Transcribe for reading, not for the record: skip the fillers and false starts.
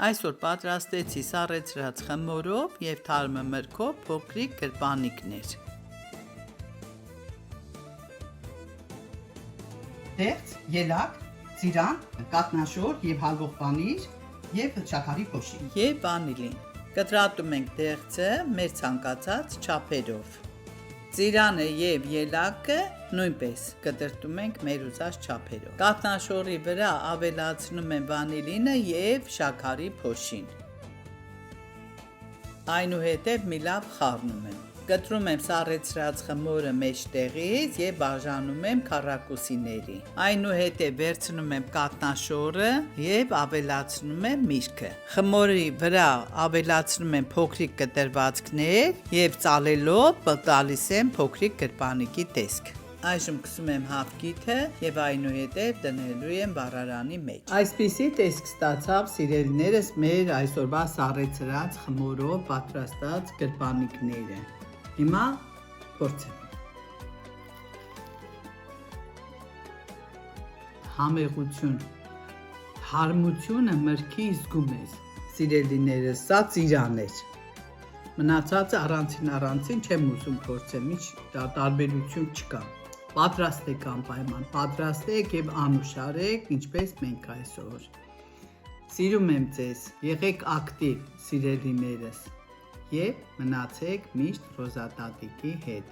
Այսօր պատրաստեցի սառեցրած խմորով և թարմը մրգով փոքրիկ գրպանիկներ։ Դեղց, ելակ, ծիրան, կաթնաշոր և հալվող պանիր և շաքարի փոշի Եվ վանիլին։ Կտրատում ենք դեղցը մեր ցանկացած չափերով։ Ծիրանը և ելակը նույնպես կտրատում ենք մեր ուզած չափերով։ Կաթնաշորի վրա ավելացնում եմ վանիլինը և շաքարի փոշին։ Այնուհետև մի լավ խառնում եմ։ Կտրում եմ սառեցրած խմորը մեջտեղից և բաժանում եմ քառակուսիների։ Այնուհետև վերցնում եմ կաթնաշորը և ավելացնում եմ միրգը։ Խմորի վրա ավելացնում եմ փոքրիկ կտրվածքներ և ծալելով տալիս եմ փոքրիկ գրպանիկի տեսք։ Այժմ սկսում եմ հավկիթը և այնուհետև դնելու եմ վառարանի մեջ։ Այսպիսի տեսք ստացավ սիրելիներս մեր այսօրվա սառեցրած խմորով պատրաստած գրպանիկները։ Հիմա փորձենք։ Համեղություն, թարմությունը մրգի զգում ես։ Սիրելիներս, սա ծիրան էր։ Մնացածը առանցին չեմ ուզում փորձեմ, տարբերություն չկա։ Պատրաստեք անպայման, պատրաստեք և անուշարեք, ինչպես մենք այսօր։ Սիրում եմ ձեզ, եղեք ակտիվ սիրելիներս և մնացեք միշտ Ռոզա տատիկի հետ։